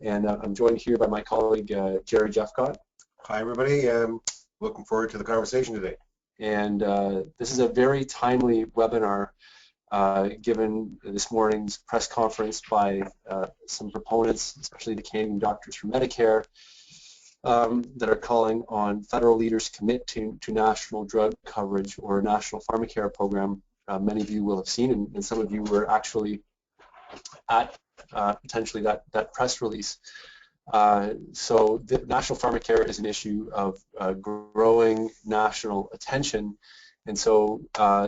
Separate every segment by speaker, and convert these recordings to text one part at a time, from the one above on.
Speaker 1: And I'm joined here by my colleague, Gerry Jeffcott.
Speaker 2: Hi, everybody. Looking forward to the conversation today.
Speaker 1: And this is a very timely webinar given this morning's press conference by some proponents, especially the Canadian Doctors for Medicare, that are calling on federal leaders to commit to national drug coverage or national Pharmacare program. Many of you will have seen, and some of you were actually at potentially that press release. So the national Pharmacare is an issue of growing national attention, and so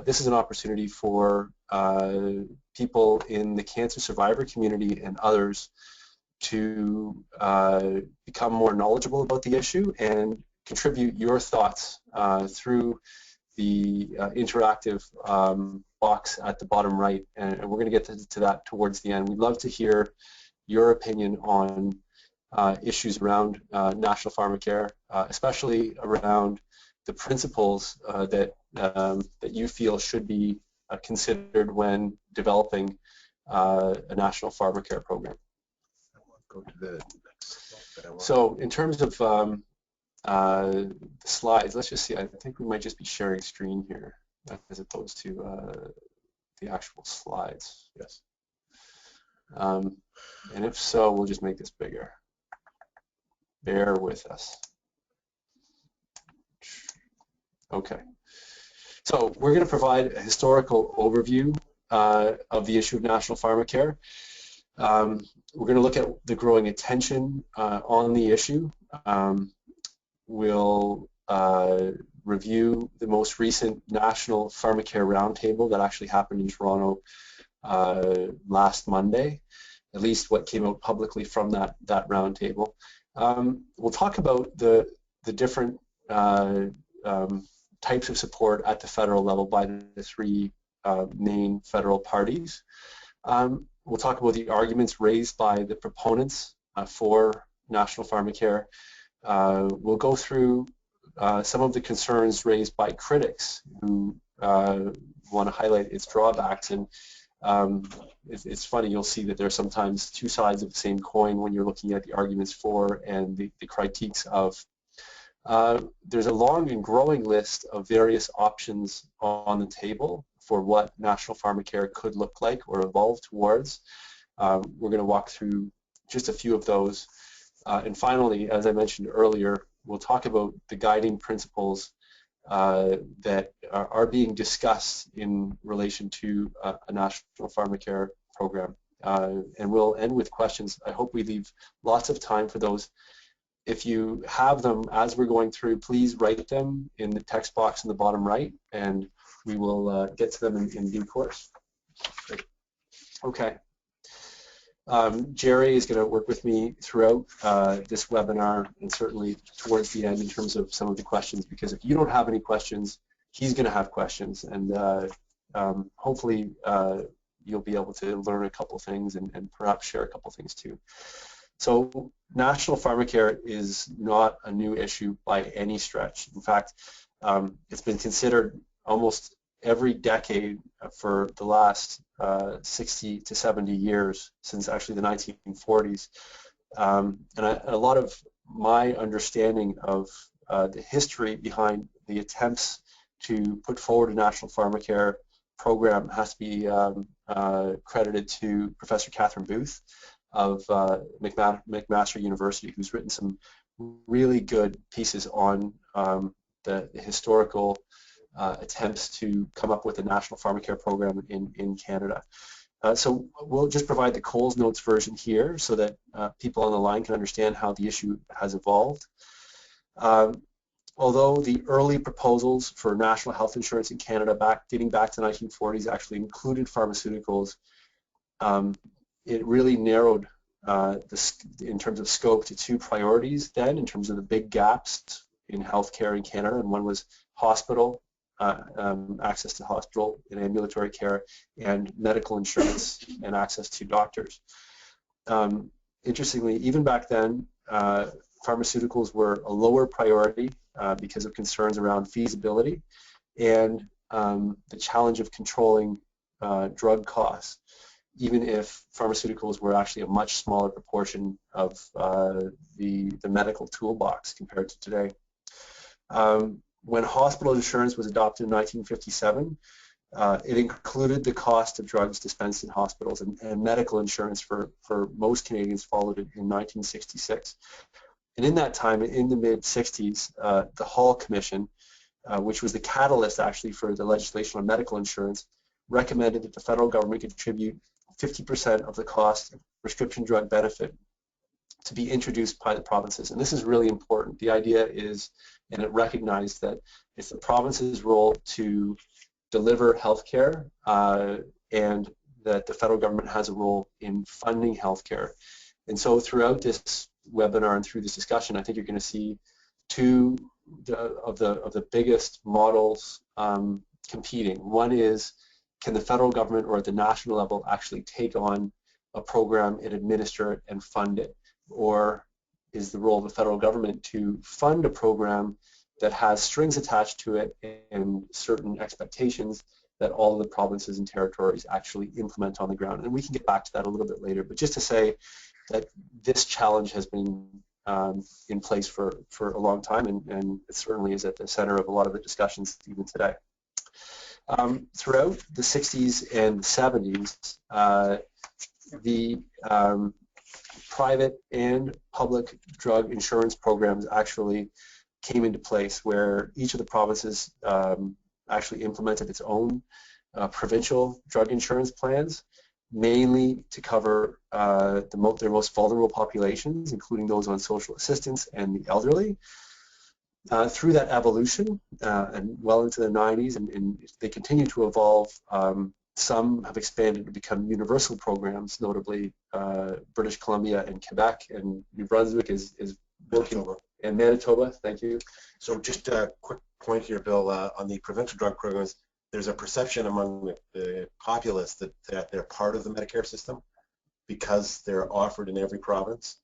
Speaker 1: this is an opportunity for people in the cancer survivor community and others to become more knowledgeable about the issue and contribute your thoughts through the interactive box at the bottom right, and we're going to get to that towards the end. We'd love to hear your opinion on issues around national Pharmacare, especially around the principles that you feel should be considered when developing a national Pharmacare program.
Speaker 2: Go to the next.
Speaker 1: So in terms of the slides, let's just see. I think we might just be sharing screen here as opposed to the actual slides.
Speaker 2: Yes.
Speaker 1: And if so, we'll just make this bigger. Bear with us. Okay. So we're going to provide a historical overview of the issue of national Pharmacare. We're going to look at the growing attention on the issue. We'll review the most recent national Pharmacare roundtable that actually happened in Toronto last Monday, at least what came out publicly from that roundtable. We'll talk about the different types of support at the federal level by the three main federal parties. We'll talk about the arguments raised by the proponents for national Pharmacare. We'll go through some of the concerns raised by critics who want to highlight its drawbacks, and it's funny, you'll see that there are sometimes two sides of the same coin when you're looking at the arguments for and the critiques of. There's a long and growing list of various options on the table for what national Pharmacare could look like or evolve towards. We're going to walk through just a few of those. And finally, as I mentioned earlier, we'll talk about the guiding principles that are being discussed in relation to a national Pharmacare program. And we'll end with questions. I hope we leave lots of time for those. If you have them as we're going through, please write them in the text box in the bottom right, and we will get to them in due course. Great. Okay. Gerry is going to work with me throughout this webinar and certainly towards the end in terms of some of the questions, because if you don't have any questions, he's going to have questions, and hopefully you'll be able to learn a couple things and perhaps share a couple things too. So national Pharmacare is not a new issue by any stretch. In fact, it's been considered almost every decade for the last 60 to 70 years, since actually the 1940s. And a lot of my understanding of the history behind the attempts to put forward a national Pharmacare program has to be credited to Professor Catherine Booth of McMaster University, who's written some really good pieces on the historical attempts to come up with a national Pharmacare program in Canada. So we'll just provide the Coles Notes version here so that people on the line can understand how the issue has evolved. Although the early proposals for national health insurance in Canada dating back to the 1940s actually included pharmaceuticals, it really narrowed in terms of scope to two priorities then in terms of the big gaps in healthcare in Canada, and one was hospital, access to hospital and ambulatory care, and medical insurance and access to doctors. Interestingly, even back then, pharmaceuticals were a lower priority because of concerns around feasibility and the challenge of controlling drug costs. even if pharmaceuticals were actually a much smaller proportion of the medical toolbox compared to today. When hospital insurance was adopted in 1957, it included the cost of drugs dispensed in hospitals, and medical insurance for most Canadians followed it in 1966. And in that time, in the mid-60s, the Hall Commission, which was the catalyst actually for the legislation on medical insurance, recommended that the federal government contribute 50% of the cost of prescription drug benefit to be introduced by the provinces. And this is really important. The idea is, and it recognized that it's the province's role to deliver health care, and that the federal government has a role in funding health care. And so throughout this webinar and through this discussion, I think you're going to see two of the biggest models competing. One is, can the federal government or at the national level actually take on a program and administer it and fund it? Or is the role of the federal government to fund a program that has strings attached to it and certain expectations that all of the provinces and territories actually implement on the ground? And we can get back to that a little bit later, but just to say that this challenge has been in place for a long time, and it certainly is at the center of a lot of the discussions even today. Throughout the 60s and 70s, the private and public drug insurance programs actually came into place, where each of the provinces actually implemented its own provincial drug insurance plans, mainly to cover their most vulnerable populations, including those on social assistance and the elderly. Through that evolution and well into the 90s, and they continue to evolve, some have expanded to become universal programs, notably British Columbia and Quebec, and New Brunswick is working, and Manitoba, thank you.
Speaker 2: So just a quick point here, Bill, on the provincial drug programs. There's a perception among the populace that they're part of the Medicare system because they're offered in every province,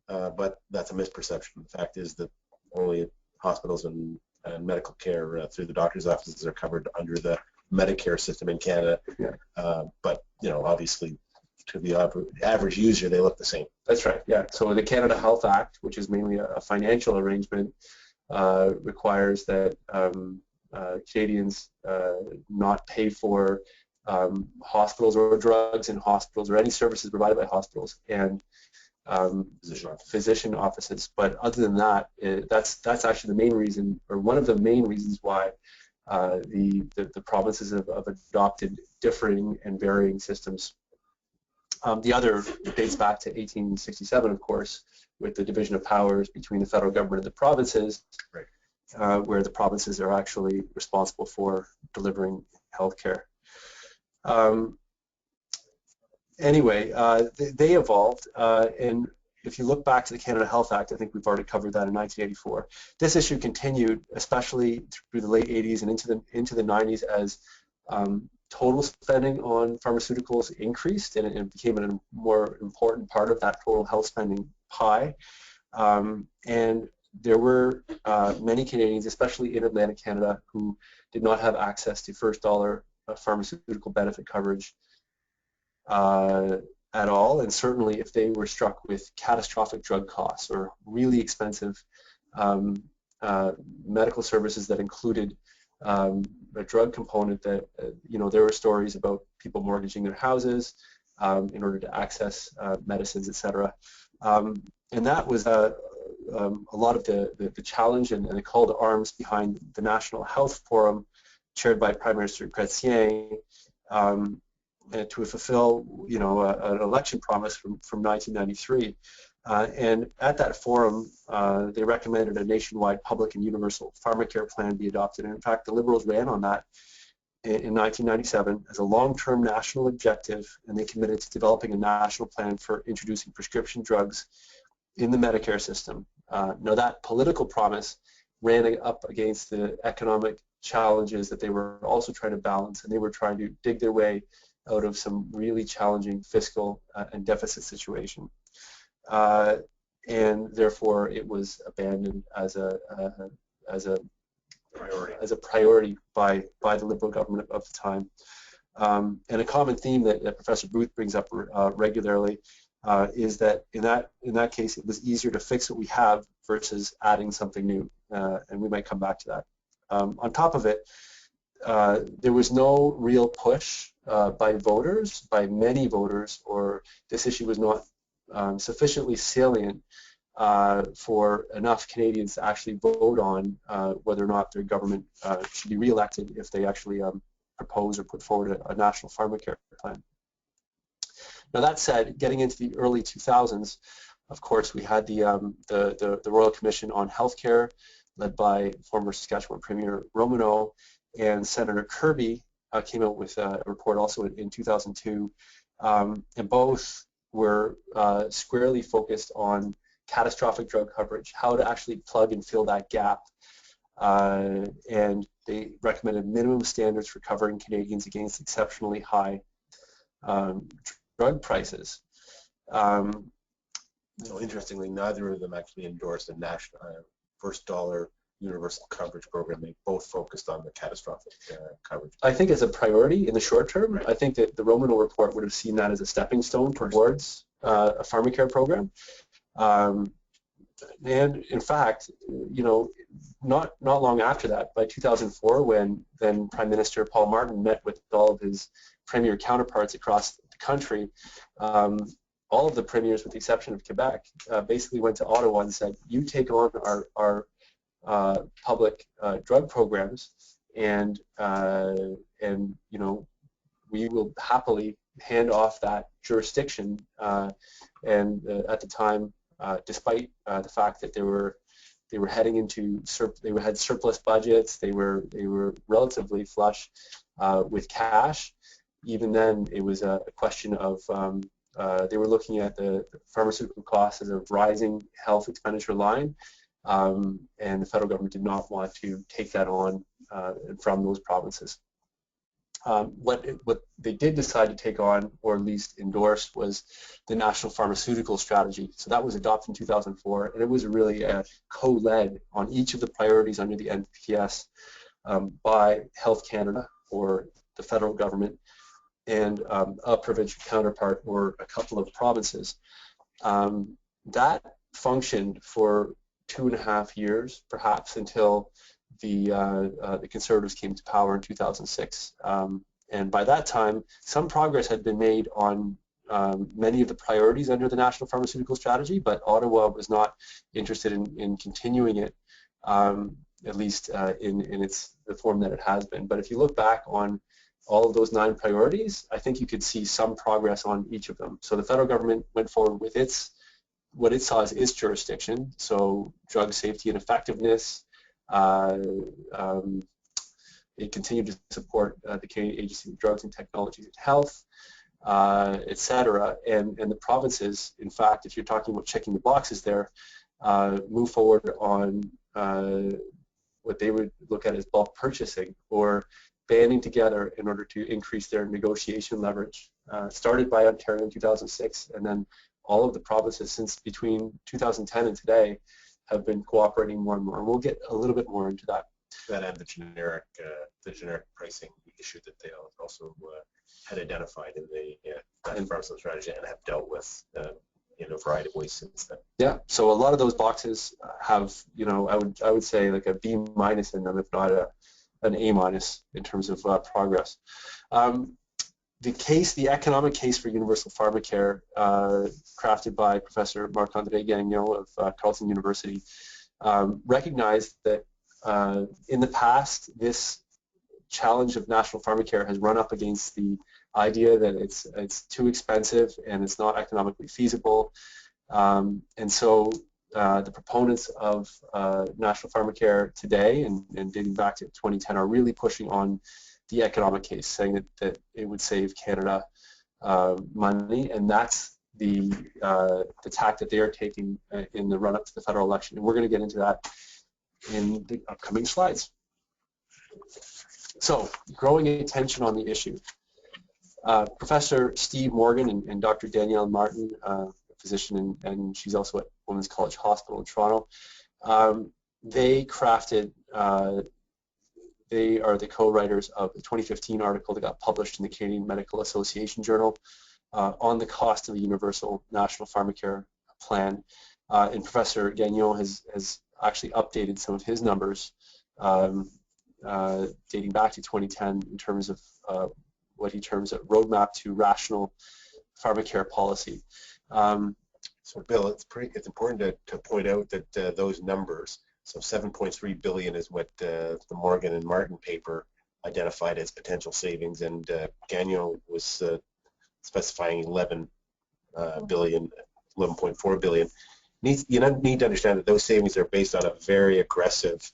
Speaker 2: but that's a misperception. The fact is that only hospitals and medical care through the doctor's offices are covered under the Medicare system in Canada. Yeah. But you know, obviously, to the average user, they look the same.
Speaker 1: That's right. Yeah. So the Canada Health Act, which is mainly a financial arrangement, requires that Canadians not pay for hospitals or drugs in hospitals or any services provided by hospitals and physician offices. But other than that, that's actually the main reason, or one of the main reasons why the provinces have adopted differing and varying systems. The other dates back to 1867, of course, with the division of powers between the federal government and the provinces, right, where the provinces are actually responsible for delivering health care. Anyway, they evolved, and if you look back to the Canada Health Act, I think we've already covered that in 1984. This issue continued, especially through the late 80s and into the 90s, as total spending on pharmaceuticals increased, and it became a more important part of that total health spending pie. And there were many Canadians, especially in Atlantic Canada, who did not have access to first dollar pharmaceutical benefit coverage at all, and certainly if they were struck with catastrophic drug costs or really expensive medical services that included a drug component, that you know, there were stories about people mortgaging their houses in order to access medicines, etc. And that was a lot of the challenge and the call to arms behind the National Health Forum, chaired by Prime Minister Chrétien, to fulfill, you know, an election promise from 1993. And at that forum, they recommended a nationwide public and universal Pharmacare plan be adopted. And in fact, the Liberals ran on that in 1997 as a long-term national objective, and they committed to developing a national plan for introducing prescription drugs in the Medicare system. Now, that political promise ran up against the economic challenges that they were also trying to balance, and they were trying to dig their way out of some really challenging fiscal and deficit situation. And therefore, it was abandoned as a priority by the Liberal government of the time. And a common theme that Professor Booth brings up regularly is that in that case, it was easier to fix what we have versus adding something new, and we might come back to that. On top of it, there was no real push by voters, by many voters, or this issue was not sufficiently salient for enough Canadians to actually vote on whether or not their government should be re-elected if they actually propose or put forward a national pharmacare plan. Now that said, getting into the early 2000s, of course, we had the Royal Commission on Healthcare, led by former Saskatchewan Premier Romano, and Senator Kirby came out with a report also in 2002, and both were squarely focused on catastrophic drug coverage, how to actually plug and fill that gap, and they recommended minimum standards for covering Canadians against exceptionally high drug prices.
Speaker 2: So interestingly, neither of them actually endorsed a national first dollar universal coverage program. They both focused on the catastrophic coverage.
Speaker 1: I think as a priority in the short term, I think that the Romano report would have seen that as a stepping stone towards a pharmacare program. And in fact, you know, not long after that, by 2004, when then Prime Minister Paul Martin met with all of his premier counterparts across the country, all of the premiers, with the exception of Quebec, basically went to Ottawa and said, "You take on our public drug programs, and you know, we will happily hand off that jurisdiction." And at the time, despite the fact that they were heading into they had surplus budgets, they were relatively flush with cash. Even then, it was a question of they were looking at the pharmaceutical costs as a rising health expenditure line, and the federal government did not want to take that on from those provinces. What they did decide to take on, or at least endorse, was the National Pharmaceutical Strategy. So that was adopted in 2004, and it was really co-led on each of the priorities under the NPS by Health Canada, or the federal government, and a provincial counterpart, or a couple of provinces. That functioned for 2.5 years, perhaps, until the Conservatives came to power in 2006. And by that time, some progress had been made on many of the priorities under the National Pharmaceutical Strategy, but Ottawa was not interested in continuing it, at least in the form that it has been. But if you look back on all of those 9 priorities, I think you could see some progress on each of them. So the federal government went forward with what it saw as its jurisdiction, so drug safety and effectiveness. It continued to support the Canadian Agency of Drugs and Technologies and Health, etc. And the provinces, in fact, if you're talking about checking the boxes there, move forward on what they would look at as bulk purchasing, or banding together in order to increase their negotiation leverage. Started by Ontario in 2006, and then all of the provinces since between 2010 and today have been cooperating more and more. And we'll get a little bit more into that.
Speaker 2: That and the generic pricing issue that they also had identified in the pharmaceutical strategy and have dealt with in a variety of ways since then.
Speaker 1: Yeah, so a lot of those boxes have, you know, I would say like a B- in them, if not an A- in terms of progress. The economic case for universal pharmacare, crafted by Professor Marc-André Gagnon of Carleton University, recognized that in the past, this challenge of national pharmacare has run up against the idea that it's too expensive and it's not economically feasible, and so the proponents of national pharmacare today and dating back to 2010 are really pushing on the economic case, saying that it would save Canada money, and that's the tack that they are taking in the run-up to the federal election. And we're going to get into that in the upcoming slides. So, growing attention on the issue. Professor Steve Morgan and Dr. Danielle Martin, a physician, and she's also at Women's College Hospital in Toronto, they crafted they are the co-writers of the 2015 article that got published in the Canadian Medical Association Journal on the cost of a universal national pharmacare plan. And Professor Gagnon has actually updated some of his numbers dating back to 2010 in terms of what he terms a roadmap to rational pharmacare policy.
Speaker 2: So Bill, it's important to point out that those numbers, so 7.3 billion is what the Morgan and Martin paper identified as potential savings, and Gagnon was specifying 11 billion, 11.4 billion. You need to understand that those savings are based on a very aggressive,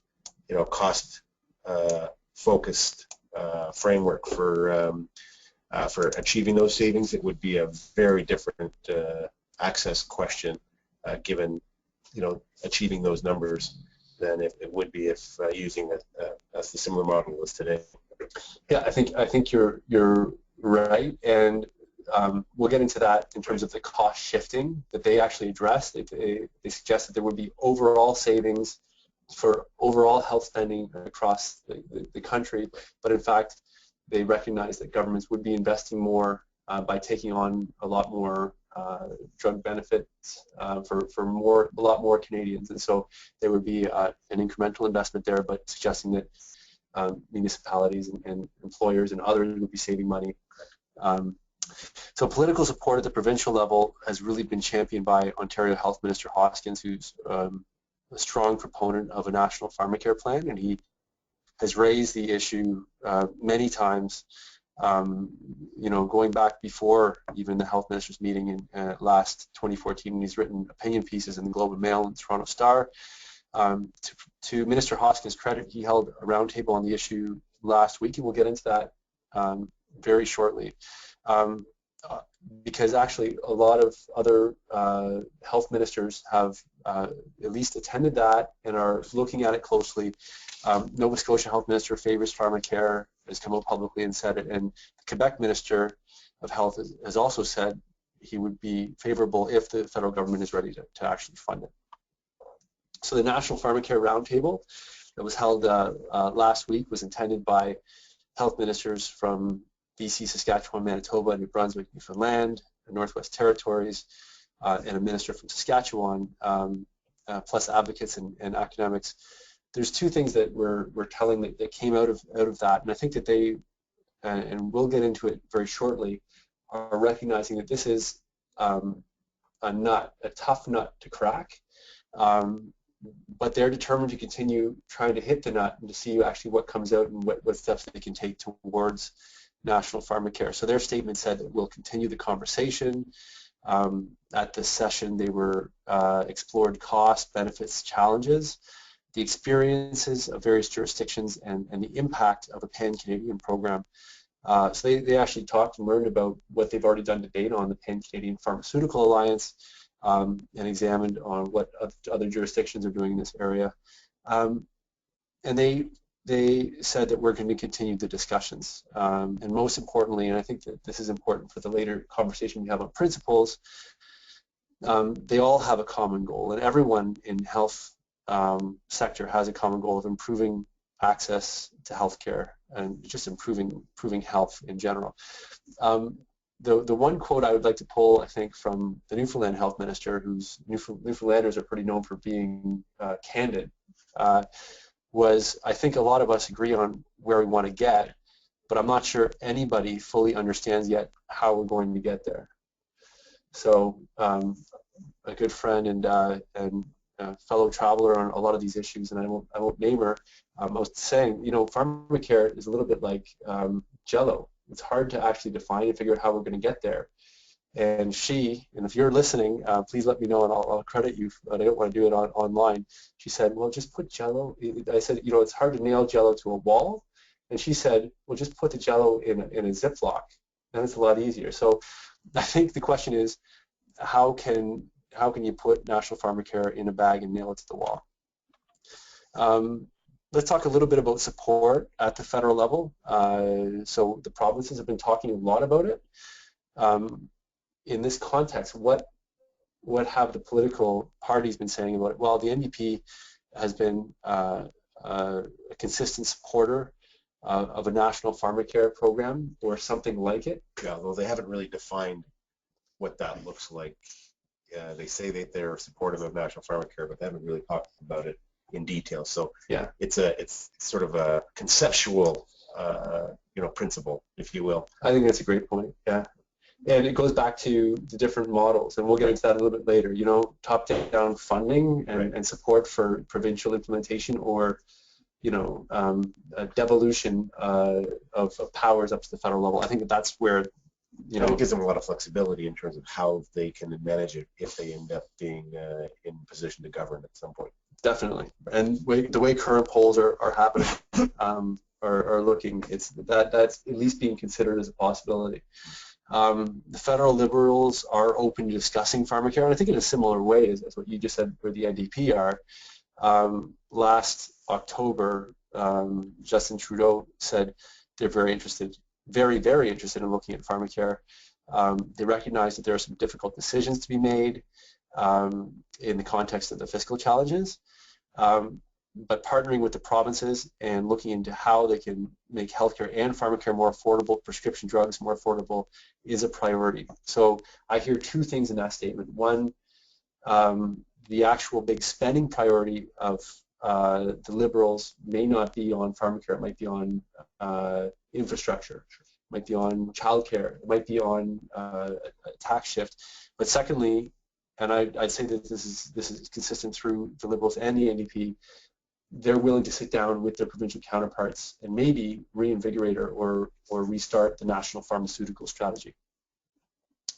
Speaker 2: cost focused framework for achieving those savings. It would be a very different access question given achieving those numbers than it would be if using a similar model as today.
Speaker 1: Yeah, I think you're right, and we'll get into that in terms of the cost shifting that they actually address. They suggest that there would be overall savings for overall health spending across the country, but in fact they recognize that governments would be investing more by taking on a lot more drug benefits for a lot more Canadians, and so there would be an incremental investment there, but suggesting that municipalities and employers and others would be saving money. So political support at the provincial level has really been championed by Ontario Health Minister Hoskins, who's a strong proponent of a national pharmacare plan, and he has raised the issue many times, going back before even the health ministers meeting in last 2014, when he's written opinion pieces in the Globe and Mail and Toronto Star. To Minister Hoskins' credit, he held a roundtable on the issue last week, and we'll get into that very shortly. Because actually a lot of other health ministers have at least attended that and are looking at it closely. Nova Scotia Health Minister favors Pharmacare, has come out publicly and said it, and the Quebec Minister of Health has also said he would be favorable if the federal government is ready to actually fund it. So the National Pharmacare Roundtable that was held last week was attended by health ministers from BC, Saskatchewan, Manitoba, New Brunswick, Newfoundland, the Northwest Territories, and a minister from Saskatchewan, plus advocates and academics. There's two things that we're telling that came out of that, and I think that they, and we'll get into it very shortly, are recognizing that this is a tough nut to crack, but they're determined to continue trying to hit the nut and to see actually what comes out and what steps they can take towards national pharmacare. So their statement said that we'll continue the conversation. At this session, they were explored costs, benefits, challenges, the experiences of various jurisdictions, and the impact of a pan-Canadian program. So they actually talked and learned about what they've already done to date on the Pan-Canadian Pharmaceutical Alliance, and examined on what other jurisdictions are doing in this area. And they said that we're going to continue the discussions. And most importantly, and I think that this is important for the later conversation we have on principles, they all have a common goal, and everyone in health sector has a common goal of improving access to healthcare and just improving health in general. The one quote I would like to pull, I think, from the Newfoundland health minister, whose Newfoundlanders are pretty known for being candid, was, I think a lot of us agree on where we want to get, but I'm not sure anybody fully understands yet how we're going to get there. So a good friend and fellow traveler on a lot of these issues, and I won't name her, was saying, pharmacare is a little bit like Jell-O. It's hard to actually define and figure out how we're going to get there. And if you're listening, please let me know, and I'll credit you, but I don't want to do it online. She said, well, just put Jell-O. I said, it's hard to nail Jell-O to a wall. And she said, well, just put the Jell-O in a Ziploc. Then it's a lot easier. So I think the question is, how can you put national pharmacare in a bag and nail it to the wall? Let's talk a little bit about support at the federal level. So the provinces have been talking a lot about it. In this context, what have the political parties been saying about it? Well, the NDP has been a consistent supporter of a national Pharmacare program or something like it.
Speaker 2: Yeah, although they haven't really defined what that looks like. They say that they're supportive of national Pharmacare, but they haven't really talked about it in detail. So
Speaker 1: Yeah,
Speaker 2: it's sort of a conceptual principle, if you will.
Speaker 1: I think that's a great point. Yeah. And it goes back to the different models, and we'll get into that a little bit later. You know, top-down funding and support for provincial implementation, or a devolution of powers up to the federal level. I think that's where,
Speaker 2: it gives them a lot of flexibility in terms of how they can manage it if they end up being in position to govern at some point.
Speaker 1: Definitely. And the way current polls are happening, are looking, that's at least being considered as a possibility. The federal Liberals are open to discussing Pharmacare, and I think in a similar way as what you just said, where the NDP are. Last October, Justin Trudeau said they're very interested, very, very interested in looking at Pharmacare. They recognize that there are some difficult decisions to be made in the context of the fiscal challenges, but partnering with the provinces and looking into how they can make healthcare and Pharmacare more affordable, prescription drugs more affordable, is a priority. So I hear two things in that statement. One, the actual big spending priority of the Liberals may not be on Pharmacare. It might be on infrastructure, it might be on childcare, it might be on a tax shift. But secondly, and I'd say that this is consistent through the Liberals and the NDP, they're willing to sit down with their provincial counterparts and maybe reinvigorate or restart the national pharmaceutical strategy.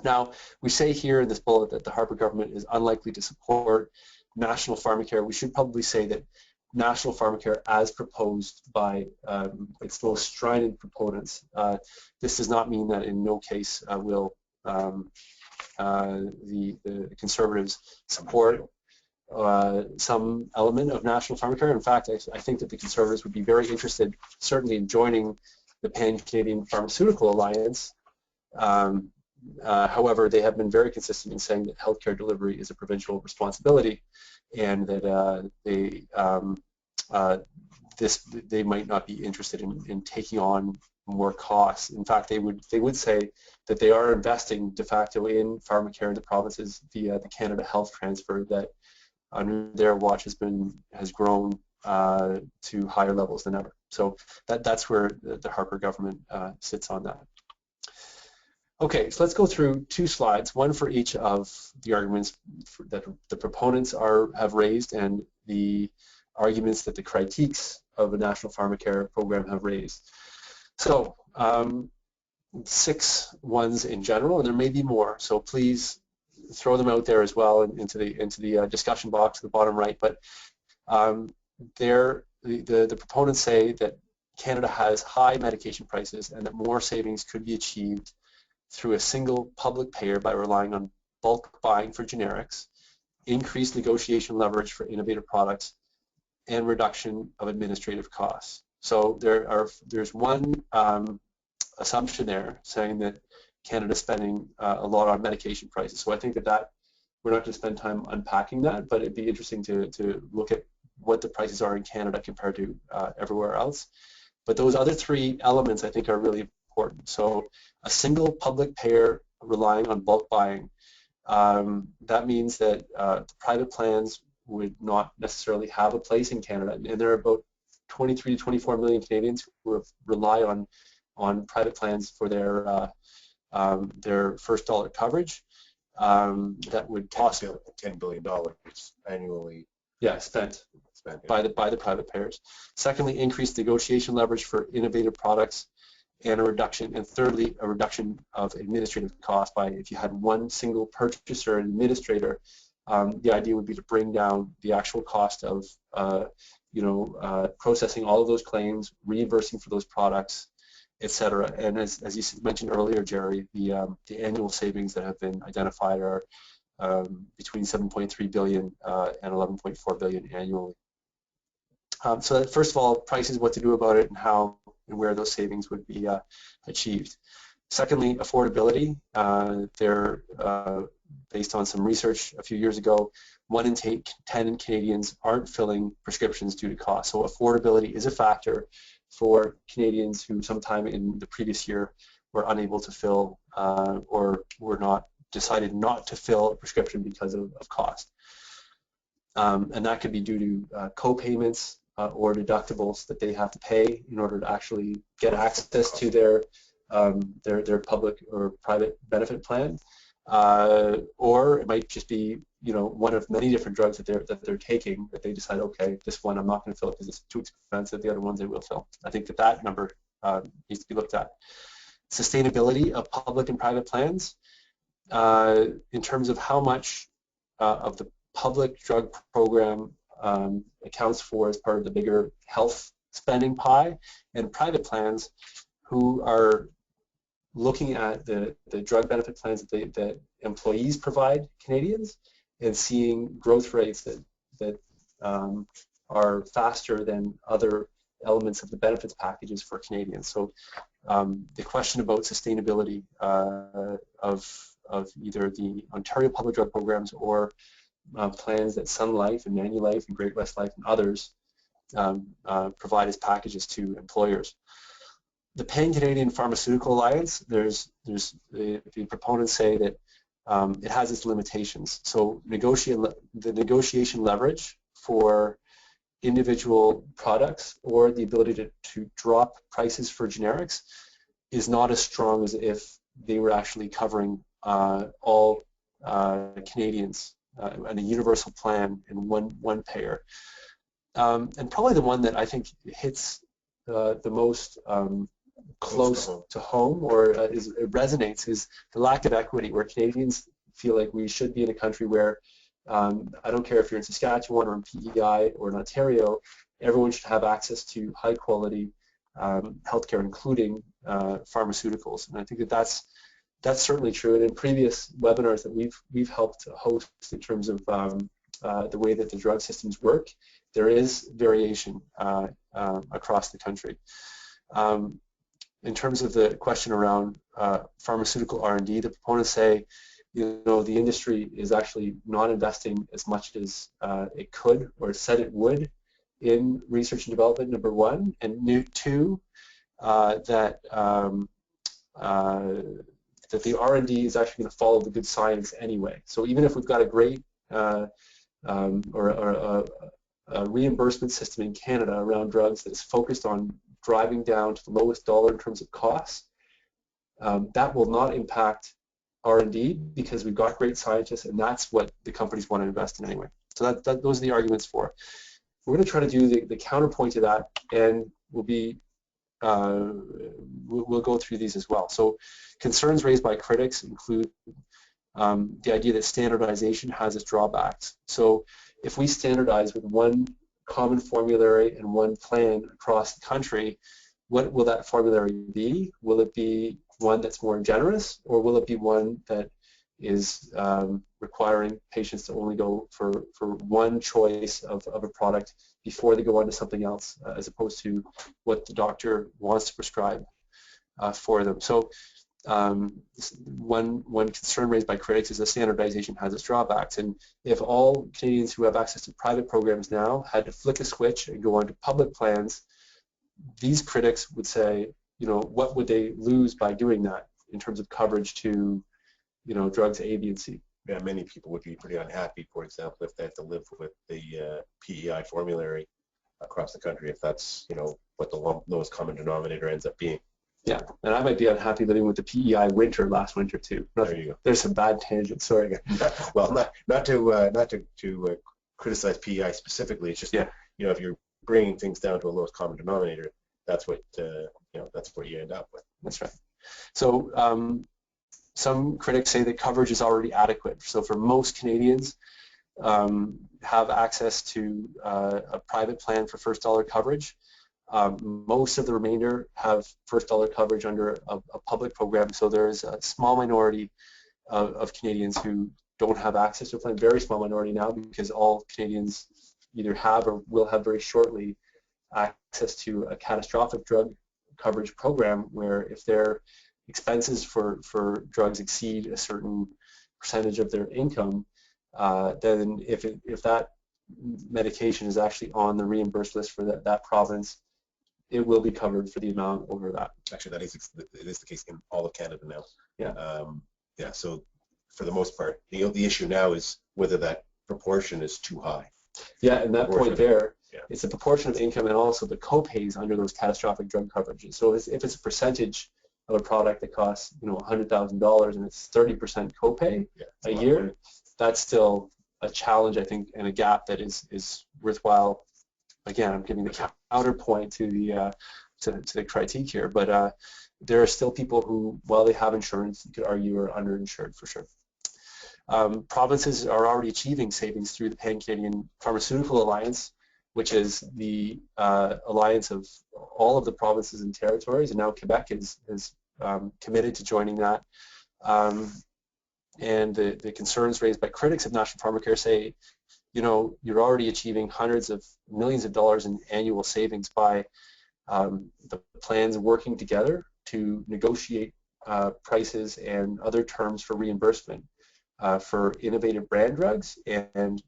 Speaker 1: Now, we say here in this bullet that the Harper government is unlikely to support national Pharmacare. We should probably say that national Pharmacare, as proposed by its most strident proponents, this does not mean that in no case will the Conservatives support some element of national Pharmacare. In fact, I think that the Conservatives would be very interested, certainly in joining the Pan-Canadian Pharmaceutical Alliance. However, they have been very consistent in saying that healthcare delivery is a provincial responsibility, and that they might not be interested in taking on more costs. In fact, they would say that they are investing de facto in Pharmacare in the provinces via the Canada Health Transfer that under their watch has grown to higher levels than ever. So that's where the Harper government sits on that. Okay, so let's go through two slides, one for each of the arguments that the proponents have raised and the arguments that the critiques of a national Pharmacare program have raised. So 6 ones in general, and there may be more, so please throw them out there as well into the discussion box at the bottom right. But the proponents say that Canada has high medication prices and that more savings could be achieved through a single public payer by relying on bulk buying for generics, increased negotiation leverage for innovative products, and reduction of administrative costs. So there's one assumption there saying that Canada's spending a lot on medication prices. So I think that we're not going to spend time unpacking that, but it'd be interesting to look at what the prices are in Canada compared to everywhere else. But those other 3 elements I think are really important. So a single public payer relying on bulk buying, that means that the private plans would not necessarily have a place in Canada, and there are about 23 to 24 million Canadians who rely on private plans for their first dollar coverage. That would cost
Speaker 2: $10 billion annually.
Speaker 1: Yeah, spent by the private payers. Secondly, increased negotiation leverage for innovative products, and a reduction, and thirdly, a reduction of administrative costs by, if you had one single purchaser and administrator, the idea would be to bring down the actual cost of processing all of those claims, reimbursing for those products, etc. And as you mentioned earlier, Gerry, the annual savings that have been identified are between 7.3 billion and 11.4 billion annually. So that, first of all, prices, what to do about it, and how and where those savings would be achieved. Secondly, affordability. They're based on some research a few years ago, 1 in 10 Canadians aren't filling prescriptions due to cost. So affordability is a factor for Canadians who sometime in the previous year were unable to fill or decided not to fill a prescription because of cost. And that could be due to co-payments or deductibles that they have to pay in order to actually get access to their public or private benefit plan, or it might just be one of many different drugs that they're taking that they decide, okay, this one I'm not going to fill because it's too expensive. The other ones I will fill. I think that number needs to be looked at. Sustainability of public and private plans in terms of how much of the public drug program accounts for as part of the bigger health spending pie, and private plans who are looking at the drug benefit plans that employees provide Canadians and seeing growth rates that are faster than other elements of the benefits packages for Canadians. So the question about sustainability of either the Ontario public drug programs or plans that Sun Life and Manulife and Great West Life and others provide as packages to employers. The Pan-Canadian Pharmaceutical Alliance, the proponents say that it has its limitations. So the negotiation leverage for individual products or the ability to drop prices for generics is not as strong as if they were actually covering all Canadians and a universal plan in one payer. And probably the one that I think hits the most close to home or it resonates is the lack of equity, where Canadians feel like we should be in a country where I don't care if you're in Saskatchewan or in PEI or in Ontario, everyone should have access to high quality healthcare, including pharmaceuticals. And I think that's certainly true. And in previous webinars that we've helped host in terms of the way that the drug systems work, there is variation across the country. In terms of the question around pharmaceutical R&D, the proponents say, the industry is actually not investing as much as it could or said it would in research and development, number one, and two, that the R&D is actually going to follow the good science anyway. So even if we've got a great or a reimbursement system in Canada around drugs that is focused on driving down to the lowest dollar in terms of costs, that will not impact R&D because we've got great scientists, and that's what the companies want to invest in anyway. So those are the arguments for. We're going to try to do the counterpoint to that, and we'll go through these as well. So concerns raised by critics include the idea that standardization has its drawbacks. So if we standardize with one common formulary and one plan across the country, what will that formulary be? Will it be one that's more generous, or will it be one that is requiring patients to only go for one choice of a product before they go on to something else, as opposed to what the doctor wants to prescribe for them? So one concern raised by critics is that standardization has its drawbacks, and if all Canadians who have access to private programs now had to flick a switch and go on to public plans, these critics would say, what would they lose by doing that in terms of coverage to, drugs A, B, and C?
Speaker 2: Yeah, many people would be pretty unhappy, for example, if they have to live with the PEI formulary across the country, if that's, what the lowest common denominator ends up being.
Speaker 1: Yeah, and I might be unhappy living with the PEI last winter too.
Speaker 2: There you go.
Speaker 1: There's some bad tangents. Sorry again.
Speaker 2: Well, not to criticize PEI specifically. It's just if you're bringing things down to a lowest common denominator, that's what that's what you end up with.
Speaker 1: That's right. So some critics say that coverage is already adequate. So for most Canadians, have access to a private plan for first dollar coverage. Most of the remainder have first dollar coverage under a public program, so there's a small minority of Canadians who don't have access to a plan, very small minority now, because all Canadians either have or will have very shortly access to a catastrophic drug coverage program, where if their expenses for drugs exceed a certain percentage of their income, then if that medication is actually on the reimbursed list for that province, it will be covered for the amount over that.
Speaker 2: Actually, it is the case in all of Canada now.
Speaker 1: Yeah.
Speaker 2: Yeah. So for the most part, the issue now is whether that proportion is too high.
Speaker 1: Yeah, and that point there,
Speaker 2: yeah,
Speaker 1: it's a proportion of income and also the co-pays under those catastrophic drug coverages. So if it's a percentage of a product that costs, $100,000 and it's 30% copay a year, that's still a challenge, I think, and a gap that is worthwhile. Again, I'm giving the counterpoint to the critique here, but there are still people who, while they have insurance, you could argue are underinsured for sure. Provinces are already achieving savings through the Pan-Canadian Pharmaceutical Alliance, which is the alliance of all of the provinces and territories, and now Quebec is committed to joining that. And the concerns raised by critics of National Pharmacare say, you're already achieving hundreds of millions of dollars in annual savings by the plans working together to negotiate prices and other terms for reimbursement for innovative brand drugs and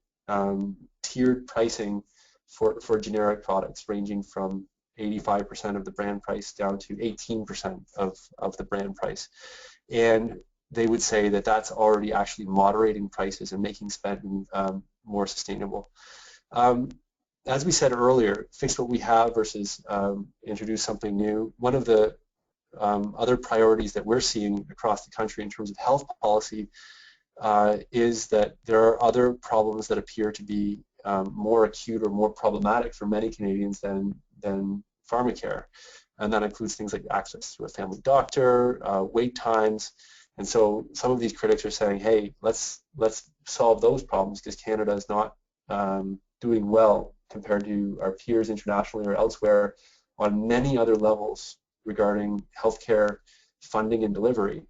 Speaker 1: tiered pricing for generic products ranging from 85% of the brand price down to 18% of the brand price. And they would say that that's already actually moderating prices and making spending more sustainable. As we said earlier, fix what we have versus introduce something new. One of the other priorities that we're seeing across the country in terms of health policy is that there are other problems that appear to be more acute or more problematic for many Canadians than Pharmacare. And that includes things like access to a family doctor, wait times. And so some of these critics are saying, hey, let's solve those problems because Canada is not doing well compared to our peers internationally or elsewhere on many other levels regarding healthcare funding and delivery.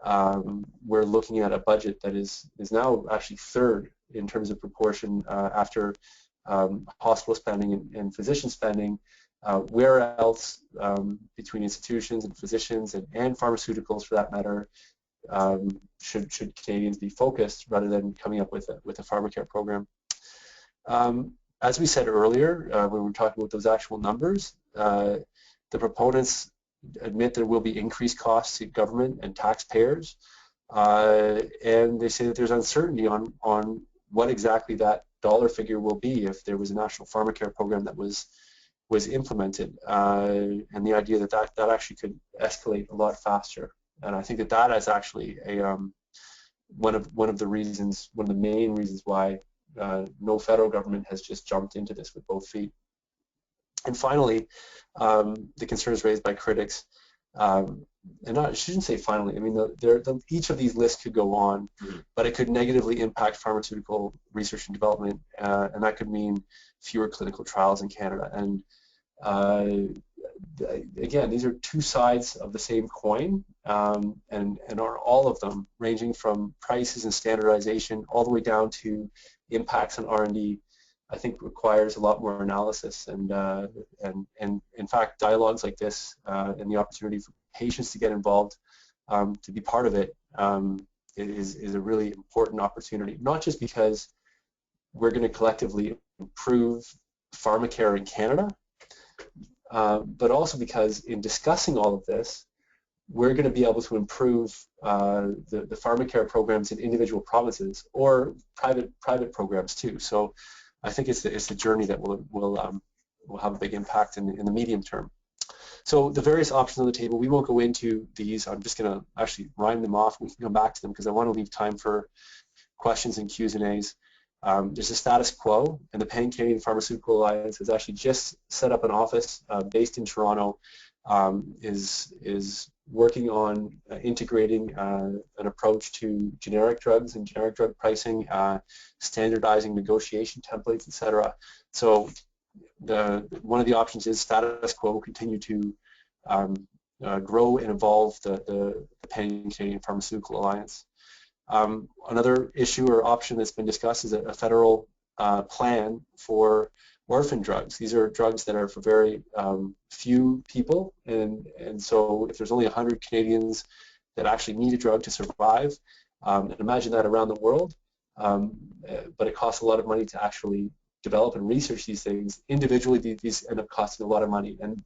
Speaker 1: We're looking at a budget that is now actually third in terms of proportion after hospital spending and physician spending. Where else between institutions and physicians and pharmaceuticals, for that matter, should Canadians be focused rather than coming up with a Pharmacare program? As we said earlier, when we were talking about those actual numbers, the proponents admit there will be increased costs to government and taxpayers, and they say that there's uncertainty on what exactly that dollar figure will be if there was a national Pharmacare program that was implemented, and the idea that actually could escalate a lot faster. And I think that is actually one of the main reasons why no federal government has just jumped into this with both feet. And finally, the concerns raised by critics, and I shouldn't say finally, I mean, each of these lists could go on, but it could negatively impact pharmaceutical research and development, and that could mean fewer clinical trials in Canada. And again, these are two sides of the same coin, and are all of them, ranging from prices and standardization all the way down to impacts on R&D, I think requires a lot more analysis, and in fact, dialogues like this and the opportunity for patients to get involved, to be part of it, is a really important opportunity. Not just because we're going to collectively improve Pharmacare in Canada, but also because in discussing all of this, we're going to be able to improve the Pharmacare programs in individual provinces or private programs too. So I think it's the journey that will have a big impact in the medium term. So the various options on the table, we won't go into these. I'm just going to actually rhyme them off. We can come back to them because I want to leave time for questions and Q's and A's. There's a status quo, and the Pan-Canadian Pharmaceutical Alliance has actually just set up an office based in Toronto, is working on integrating an approach to generic drugs and generic drug pricing, standardizing negotiation templates, etc. So one of the options is status quo will continue to grow and evolve the Pan-Canadian Pharmaceutical Alliance. Another issue or option that's been discussed is a federal plan for orphan drugs. These are drugs that are for very few people, and so if there's only 100 Canadians that actually need a drug to survive, and imagine that around the world, but it costs a lot of money to actually develop and research these things. Individually, these end up costing a lot of money, and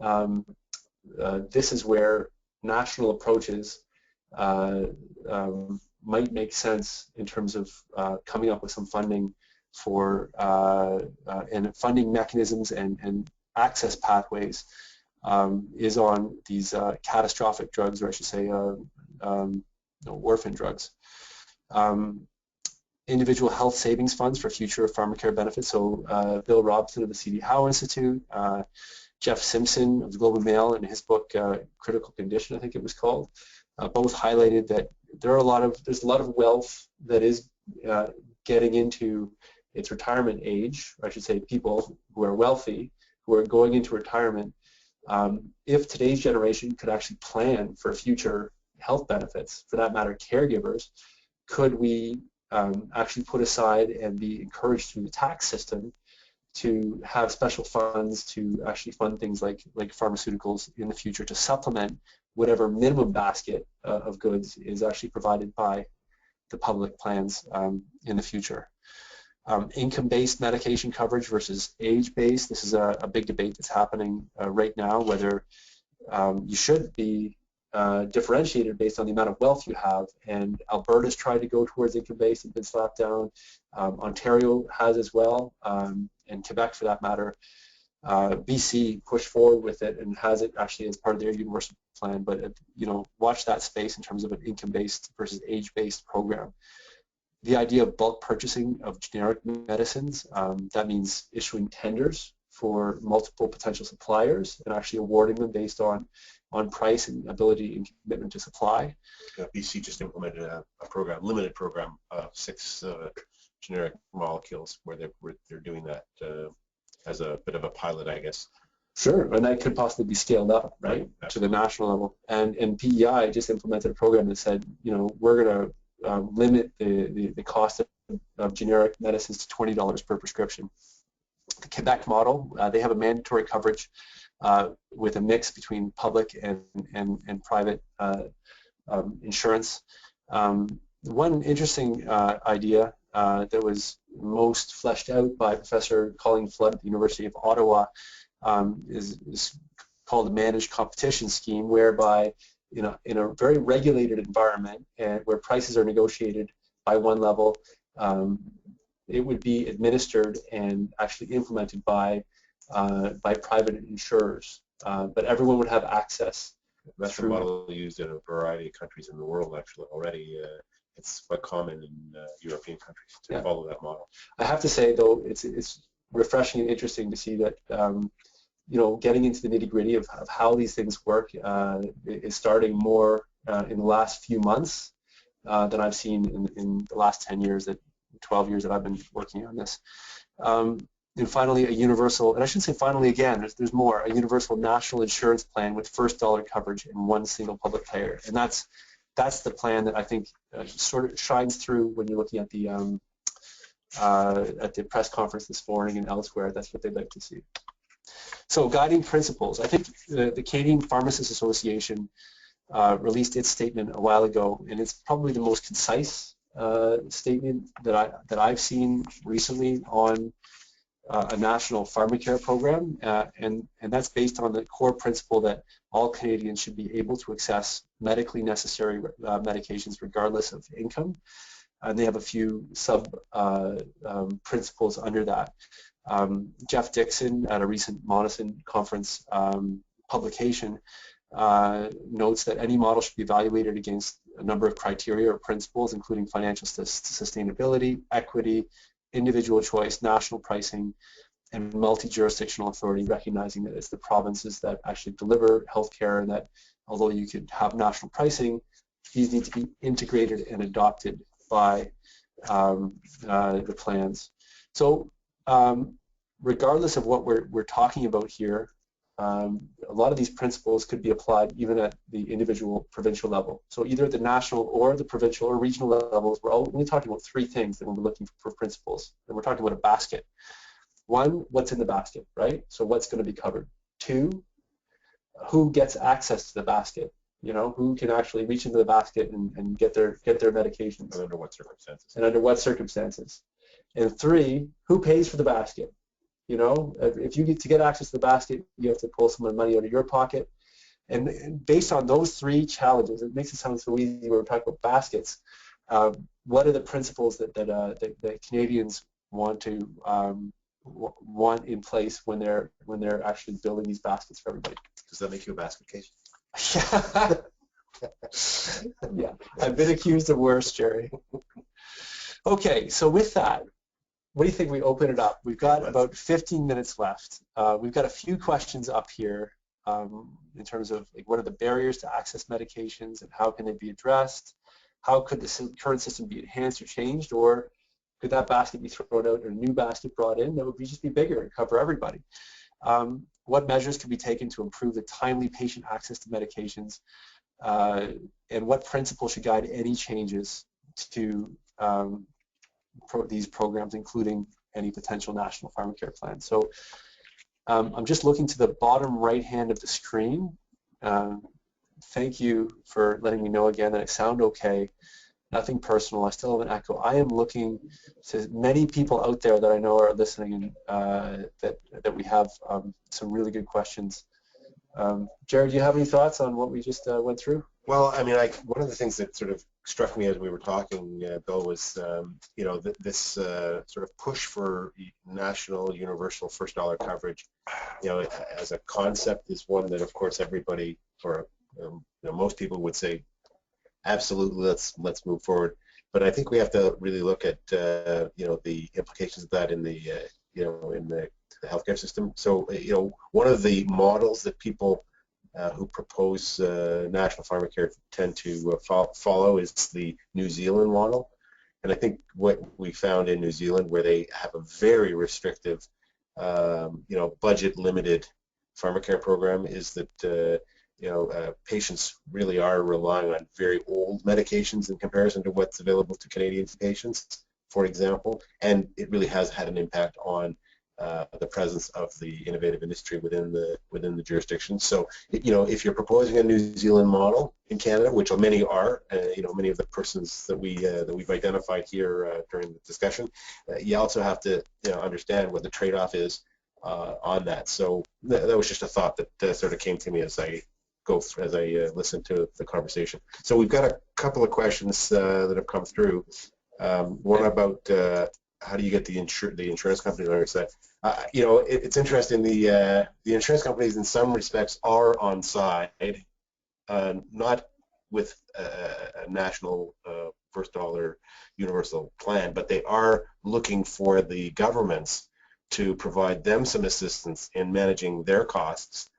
Speaker 1: this is where national approaches might make sense in terms of coming up with some funding for and funding mechanisms and access pathways is on these catastrophic drugs, or I should say orphan drugs. Individual health savings funds for future Pharmacare benefits. So Bill Robson of the C.D. Howe Institute, Jeff Simpson of the Globe and Mail in his book Critical Condition, I think it was called, both highlighted that there's a lot of wealth that is getting into its retirement age, or I should say people who are wealthy, who are going into retirement. If today's generation could actually plan for future health benefits, for that matter caregivers, could we actually put aside and be encouraged through the tax system to have special funds to actually fund things like pharmaceuticals in the future to supplement whatever minimum basket of goods is actually provided by the public plans in the future. Income-based medication coverage versus age-based. This is a big debate that's happening right now, whether you should be differentiated based on the amount of wealth you have, and Alberta's tried to go towards income-based and been slapped down. Ontario has as well, and Quebec for that matter. BC pushed forward with it and has it actually as part of their universal plan, but watch that space in terms of an income-based versus age-based program. The idea of bulk purchasing of generic medicines, that means issuing tenders for multiple potential suppliers and actually awarding them based on price and ability and commitment to supply.
Speaker 2: BC just implemented a program, limited program of 6 generic molecules where they're doing that as a bit of a pilot, I guess.
Speaker 1: Sure, and that could possibly be scaled up, right, to the national level. And PEI just implemented a program that said, we're going to limit the cost of generic medicines to $20 per prescription. The Quebec model, they have a mandatory coverage with a mix between public and private insurance. One interesting idea that was most fleshed out by Professor Colleen Flood at the University of Ottawa is called a managed competition scheme, whereby in a very regulated environment and where prices are negotiated by one level, it would be administered and actually implemented by private insurers, but everyone would have access.
Speaker 2: That's a model used in a variety of countries in the world actually already. It's quite common in European countries to follow that model.
Speaker 1: I have to say though, it's refreshing and interesting to see that getting into the nitty-gritty of how these things work is starting more in the last few months than I've seen in the last 10 years, 12 years that I've been working on this. And finally, a universal, and I shouldn't say finally again, there's more, a universal national insurance plan with first dollar coverage and one single public payer. And that's the plan that I think sort of shines through when you're looking at the press conference this morning and elsewhere. That's what they'd like to see. So guiding principles. I think the Canadian Pharmacists Association released its statement a while ago, and it's probably the most concise statement that I've seen recently on a national Pharmacare program, and that's based on the core principle that all Canadians should be able to access medically necessary medications regardless of income. And they have a few sub principles under that. Jeff Dixon at a recent Monison conference publication notes that any model should be evaluated against a number of criteria or principles, including financial sustainability, equity, individual choice, national pricing, and multi-jurisdictional authority, recognizing that it's the provinces that actually deliver healthcare, and that although you could have national pricing, these need to be integrated and adopted by the plans. So regardless of what we're talking about here, a lot of these principles could be applied even at the individual provincial level. So either at the national or the provincial or regional levels, we're only talking about 3 things that we're looking for principles. And we're talking about a basket. 1, what's in the basket, right? So what's going to be covered. 2, who gets access to the basket? Who can actually reach into the basket and get their medications.
Speaker 2: And under what circumstances.
Speaker 1: And under what circumstances. And 3, who pays for the basket? You know, if you get to get access to the basket, you have to pull some money out of your pocket. And based on those three challenges, it makes it sound so easy when we're talking about baskets. What are the principles that Canadians want to want in place when they're actually building these baskets for everybody?
Speaker 2: Does that make you a basket case?
Speaker 1: Yeah, I've been accused of worse, Gerry. Okay, so with that, what do you think we open it up? We've got about 15 minutes left. We've got a few questions up here in terms of like, what are the barriers to access medications and how can they be addressed? How could the current system be enhanced or changed, or could that basket be thrown out and a new basket brought in that would just be bigger and cover everybody? What measures could be taken to improve the timely patient access to medications? And what principles should guide any changes to these programs, including any potential national Pharmacare plan? So I'm just looking to the bottom right hand of the screen. Thank you for letting me know again that I sound okay. Nothing personal. I still have an echo. I am looking to many people out there that I know are listening, and that we have some really good questions. Gerry, do you have any thoughts on what we just went through?
Speaker 2: Well, I mean, one of the things that sort of struck me as we were talking, Bill, was you know, this sort of push for national universal first dollar coverage. You know, as a concept, is one that, of course, everybody, or you know, most people would say, absolutely, let's move forward. But I think we have to really look at you know, the implications of that in the you know, in the healthcare system. So you know, one of the models that people who propose national Pharmacare tend to follow is the New Zealand model. And I think what we found in New Zealand, where they have a very restrictive, you know, budget-limited Pharmacare program, is that you know, patients really are relying on very old medications in comparison to what's available to Canadian patients, for example, and it really has had an impact on the presence of the innovative industry within the jurisdiction. So, you know, if you're proposing a New Zealand model in Canada, which many are, you know, many of the persons that we've identified here during the discussion, you also have to, you know, understand what the trade-off is on that. So that was just a thought that sort of came to me as I listened to the conversation. So we've got a couple of questions that have come through. One about how do you get the insurance company to understand? You know, it's interesting. The insurance companies, in some respects, are on side, not with a national first dollar universal plan, but they are looking for the governments to provide them some assistance in managing their costs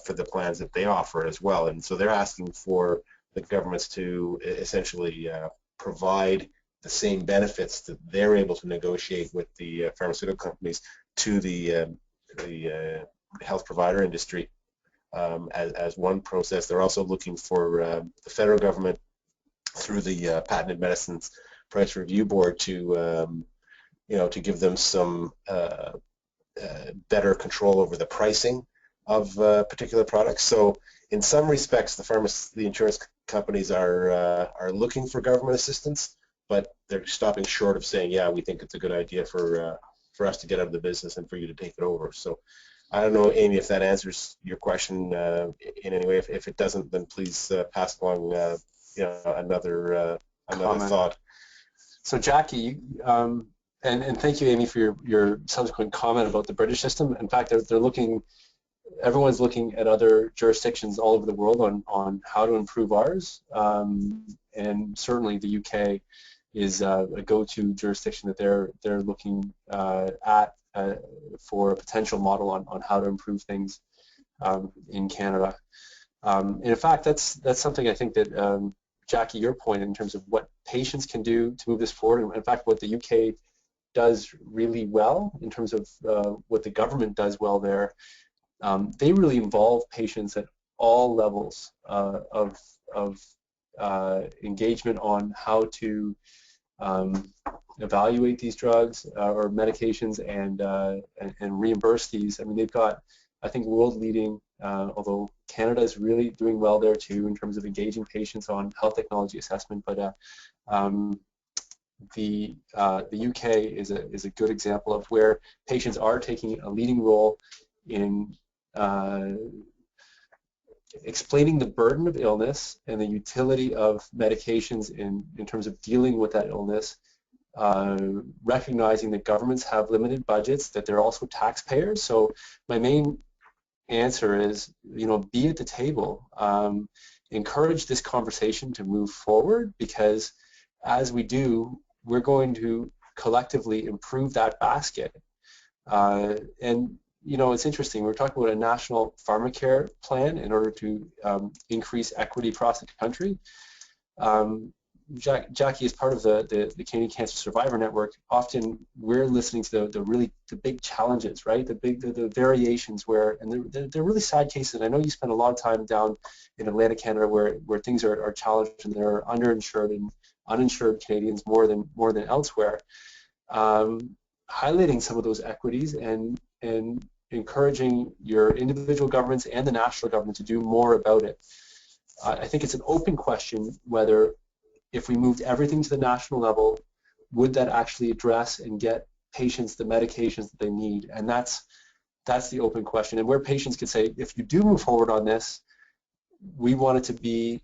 Speaker 2: for the plans that they offer as well. And so they're asking for the governments to essentially provide the same benefits that they're able to negotiate with the pharmaceutical companies to the health provider industry as one process. They're also looking for the federal government through the Patented Medicines Price Review Board to you know, to give them some better control over the pricing of particular products. So in some respects, the insurance companies are looking for government assistance, but they're stopping short of saying, yeah, we think it's a good idea for us to get out of the business and for you to take it over. So I don't know, Amy, if that answers your question in any way. If it doesn't, then please pass along you know, another thought.
Speaker 1: So Jackie, and thank you, Amy, for your subsequent comment about the British system. In fact, they're looking. Everyone's looking at other jurisdictions all over the world on how to improve ours, and certainly the UK is a go-to jurisdiction that they're looking at for a potential model on how to improve things in Canada. And in fact, that's something I think that Jackie, your point in terms of what patients can do to move this forward, and in fact what the UK does really well in terms of what the government does well there. They really involve patients at all levels of engagement on how to evaluate these drugs or medications and reimburse these. I mean, they've got, I think, world-leading, although Canada is really doing well there too in terms of engaging patients on health technology assessment. But the UK is a good example of where patients are taking a leading role in explaining the burden of illness and the utility of medications in terms of dealing with that illness, recognizing that governments have limited budgets, that they're also taxpayers. So my main answer is, be at the table. Encourage this conversation to move forward, because as we do, we're going to collectively improve that basket. And it's interesting. We're talking about a national Pharmacare plan in order to increase equity across the country. Jackie, as part of the Canadian Cancer Survivor Network, often we're listening to the big challenges, right? The variations and they're really sad cases. And I know you spend a lot of time down in Atlantic Canada where things are challenged, and there are underinsured and uninsured Canadians more than elsewhere. Highlighting some of those equities and encouraging your individual governments and the national government to do more about it. I think it's an open question whether, if we moved everything to the national level, would that actually address and get patients the medications that they need? And that's the open question. And where patients could say, if you do move forward on this, we want it to be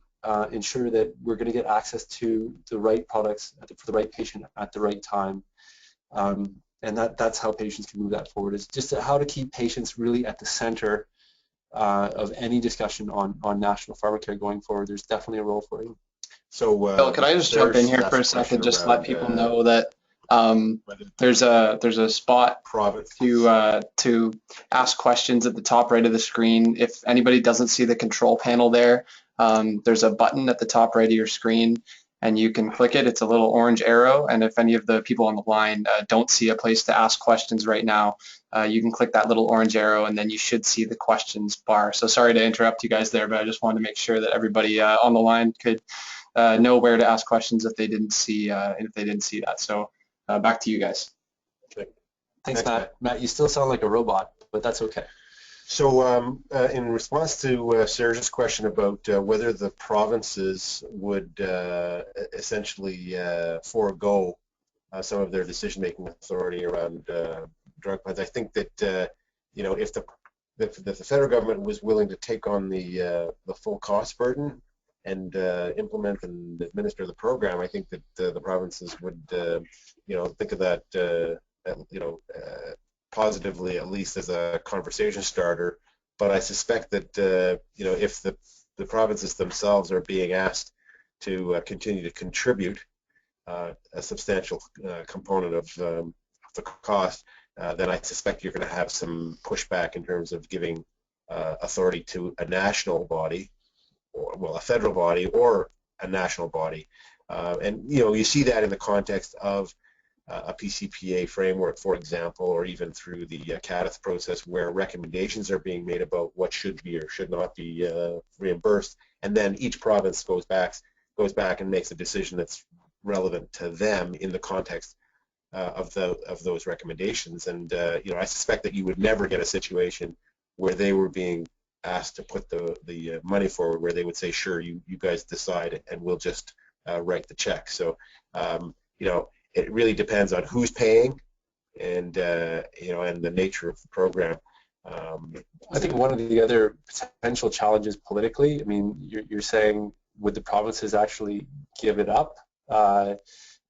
Speaker 1: ensure that we're going to get access to the right products for the right patient at the right time. And that's how patients can move that forward. It's just how to keep patients really at the center of any discussion on national pharmacare going forward. There's definitely a role for you.
Speaker 3: So, Bill, could I just jump in here for a second, just to let people know that there's a spot to ask questions at the top right of the screen. If anybody doesn't see the control panel there, there's a button at the top right of your screen, and you can click it. It's a little orange arrow, and if any of the people on the line don't see a place to ask questions right now, you can click that little orange arrow, and then you should see the questions bar. So sorry to interrupt you guys there, but I just wanted to make sure that everybody on the line could know where to ask questions if they didn't see that. So back to you guys.
Speaker 1: Okay. Thanks, Matt. Matt, you still sound like a robot, but that's okay.
Speaker 2: So in response to Serge's question about whether the provinces would essentially forego some of their decision-making authority around drug plans, I think that if the federal government was willing to take on the full cost burden and implement and administer the program, I think that the provinces would think of that positively, at least as a conversation starter. But I suspect that if the provinces themselves are being asked to continue to contribute a substantial component of the cost, then I suspect you're going to have some pushback in terms of giving authority to a national body, or a federal body or a national body. And you see that in the context of a PCPA framework, for example, or even through the CADITH process, where recommendations are being made about what should be or should not be reimbursed, and then each province goes back and makes a decision that's relevant to them in the context of those recommendations. And I suspect that you would never get a situation where they were being asked to put the money forward, where they would say, sure, you guys decide and we'll just write the check. So it really depends on who's paying and and the nature of the program.
Speaker 1: I think one of the other potential challenges politically, I mean, you're saying, would the provinces actually give it up?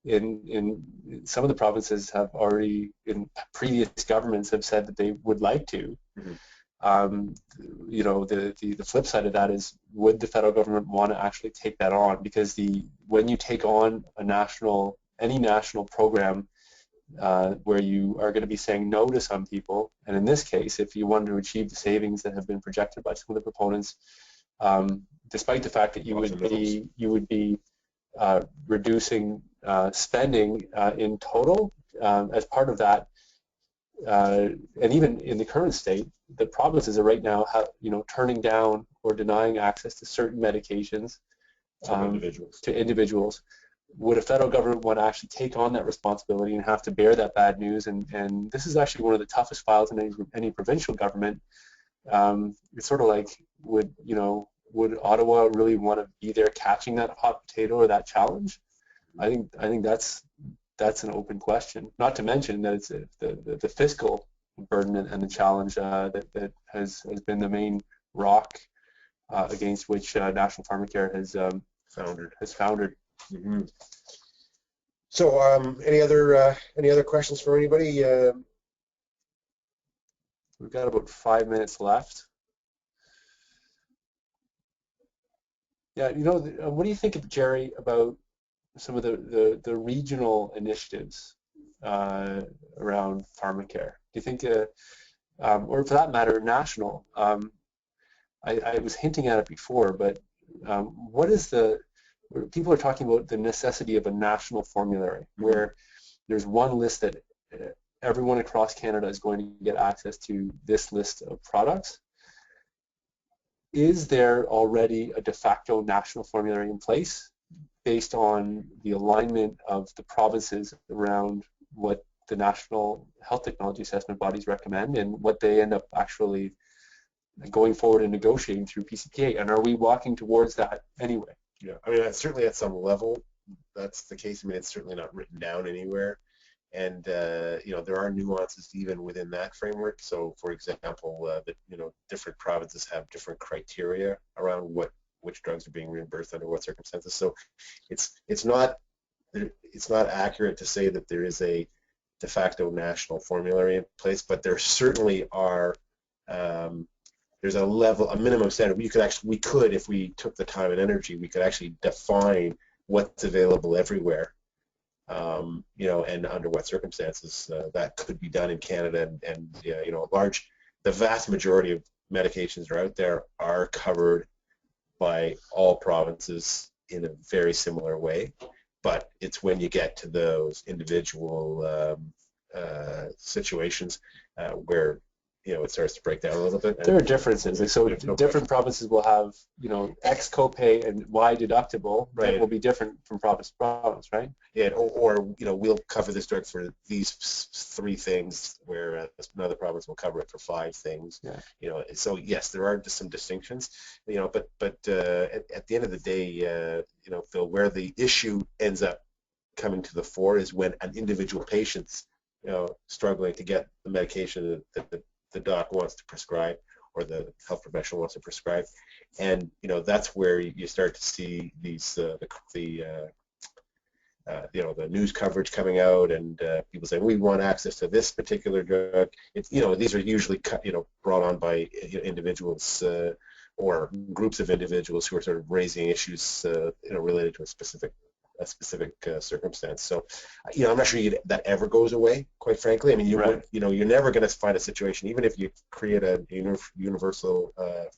Speaker 1: In some of the provinces have already, in previous governments, have said that they would like to. Mm-hmm. The flip side of that is, would the federal government want to actually take that on? Because when you take on any national program where you are going to be saying no to some people, and in this case, if you wanted to achieve the savings that have been projected by some of the proponents, despite the fact that you would be reducing spending in total as part of that, and even in the current state, the provinces are right now turning down or denying access to certain medications to individuals. Would a federal government want to actually take on that responsibility and have to bear that bad news? And this is actually one of the toughest files in any provincial government. It's sort of like, would Ottawa really want to be there catching that hot potato or that challenge? I think that's that's an open question. Not to mention that it's the fiscal burden and the challenge that has been the main rock against which National Pharmacare has foundered.
Speaker 2: Mm-hmm. So, any other questions for anybody?
Speaker 1: We've got about 5 minutes left. Yeah, what do you think, Gerry, about some of the regional initiatives around Pharmacare? Do you think, or for that matter, national? I was hinting at it before, but what is people are talking about the necessity of a national formulary, where there's one list that everyone across Canada is going to get access to this list of products. Is there already a de facto national formulary in place based on the alignment of the provinces around what the national health technology assessment bodies recommend and what they end up actually going forward and negotiating through PCPA? And are we walking towards that anyway?
Speaker 2: Yeah, I mean, certainly at some level that's the case. I mean, it's certainly not written down anywhere. And there are nuances even within that framework. So, for example, different provinces have different criteria around which drugs are being reimbursed under what circumstances. So, it's not accurate to say that there is a de facto national formulary in place, but there certainly are. There's a minimum standard. We could, if we took the time and energy, we could actually define what's available everywhere. And under what circumstances that could be done in Canada, and the vast majority of medications that are out there are covered by all provinces in a very similar way, but it's when you get to those individual situations where it starts to break down a little bit.
Speaker 1: There are differences. So different provinces will have, X copay and Y deductible that will be different from province to province, right?
Speaker 2: Yeah, or we'll cover this drug for these 3 things, where another province will cover it for 5 things.
Speaker 1: Yeah.
Speaker 2: So yes, there are just some distinctions. But at the end of the day, Phil, where the issue ends up coming to the fore is when an individual patient's struggling to get the medication that the doc wants to prescribe, or the health professional wants to prescribe, and that's where you start to see these the news coverage coming out, and people saying we want access to this particular drug. It's these are usually brought on by individuals or groups of individuals who are sort of raising issues related to a specific circumstance. So, I'm not sure that ever goes away, quite frankly. I mean, you're never going to find a situation, even if you create a universal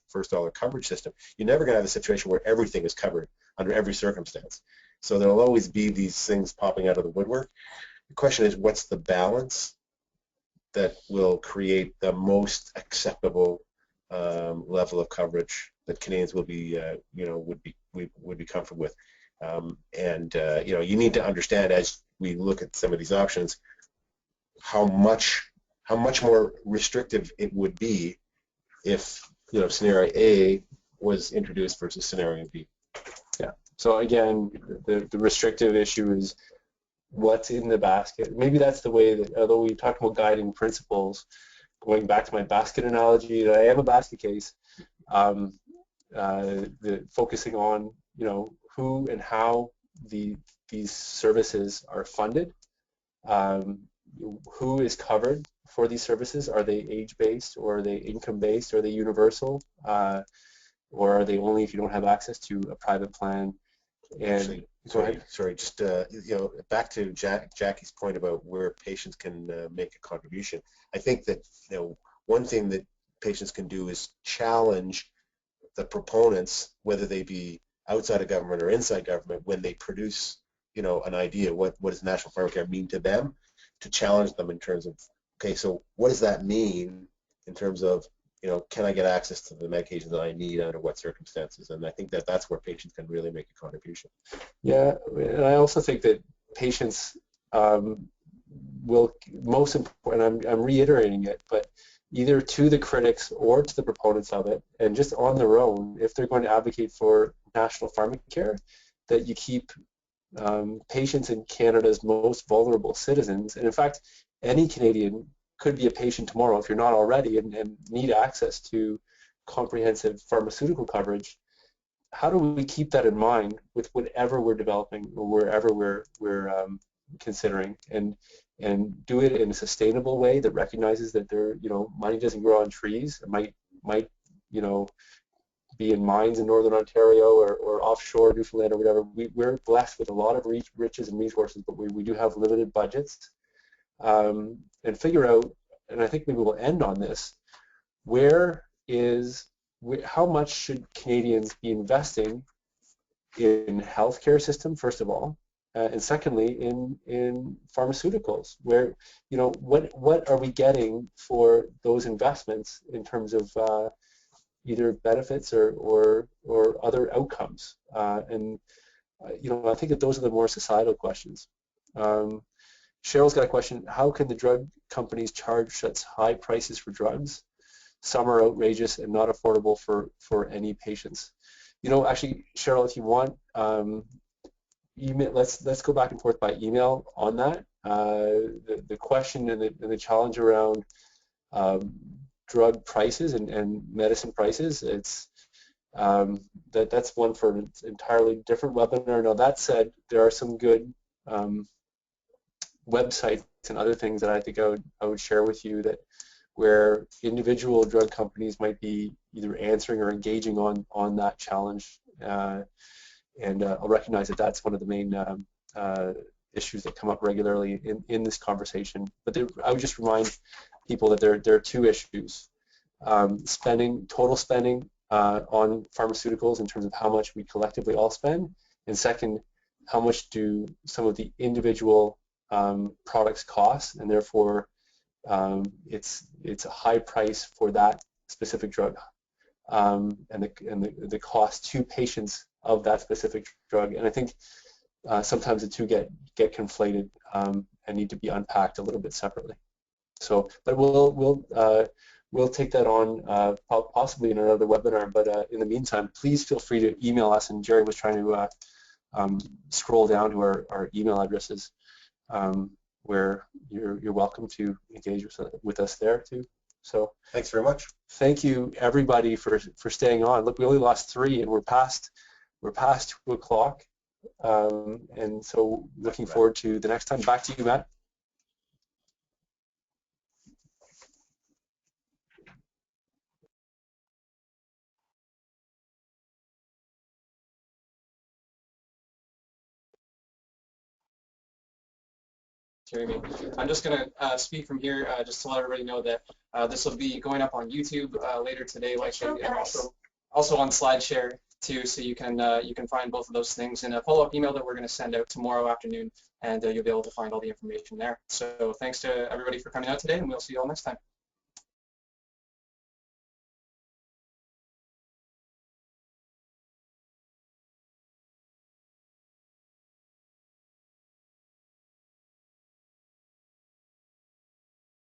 Speaker 2: first dollar coverage system, you're never going to have a situation where everything is covered under every circumstance. So there'll always be these things popping out of the woodwork. The question is, what's the balance that will create the most acceptable level of coverage that Canadians will be, would be comfortable with? You need to understand, as we look at some of these options, how much more restrictive it would be if scenario A was introduced versus scenario B.
Speaker 1: Yeah. So again, the restrictive issue is what's in the basket. Maybe that's the way that, although we talk about guiding principles, going back to my basket analogy, that I am a basket case, focusing on who and how these services are funded, who is covered for these services. Are they age-based, or are they income-based? Are they universal, or are they only if you don't have access to a private plan? And
Speaker 2: sorry, just back to Jackie's point about where patients can make a contribution. I think that one thing that patients can do is challenge the proponents, whether they be outside of government or inside government, when they produce an idea, what does National Pharmacare mean to them, to challenge them in terms of, okay, so what does that mean in terms of can I get access to the medications that I need under what circumstances? And I think that that's where patients can really make a contribution.
Speaker 1: Yeah, and I also think that patients will, most important, I'm reiterating it, but either to the critics or to the proponents of it, and just on their own, if they're going to advocate for National Pharmacare, that you keep patients in Canada's most vulnerable citizens, and in fact, any Canadian could be a patient tomorrow if you're not already and need access to comprehensive pharmaceutical coverage. How do we keep that in mind with whatever we're developing or wherever we're considering, and do it in a sustainable way that recognizes that money doesn't grow on trees. It might be in mines in Northern Ontario or offshore Newfoundland or whatever. We're blessed with a lot of riches and resources, but we do have limited budgets. And figure out, and I think maybe we'll end on this, how much should Canadians be investing in healthcare system, first of all, and secondly in pharmaceuticals, where what are we getting for those investments in terms of either benefits or other outcomes, and I think that those are the more societal questions. Cheryl's got a question: how can the drug companies charge such high prices for drugs? Some are outrageous and not affordable for any patients. Actually, Cheryl, if you want, email, let's go back and forth by email on that. The question and the challenge around drug prices and medicine prices, that's one for an entirely different webinar. Now, that said, there are some good websites and other things that I think I would share with you where individual drug companies might be either answering or engaging on that challenge, and I'll recognize that that's one of the main issues that come up regularly in this conversation. But I would just remind people that there are two issues: total spending on pharmaceuticals in terms of how much we collectively all spend, and second, how much do some of the individual products cost, and therefore it's a high price for that specific drug, and the cost to patients of that specific drug. And I think sometimes the two get conflated and need to be unpacked a little bit separately. So, but we'll take that on possibly in another webinar. But in the meantime, please feel free to email us. And Gerry was trying to scroll down to our email addresses, where you're welcome to engage with us there too. So
Speaker 2: thanks very much.
Speaker 1: Thank you everybody for staying on. Look, we only lost 3 and we're past 2 o'clock, and so looking forward to the next time. Back to you, Matt.
Speaker 3: I'm just going to speak from here just to let everybody know that this will be going up on YouTube later today, likely, and also on SlideShare too, so you can find both of those things in a follow-up email that we're going to send out tomorrow afternoon, and you'll be able to find all the information there. So thanks to everybody for coming out today, and we'll see you all next time.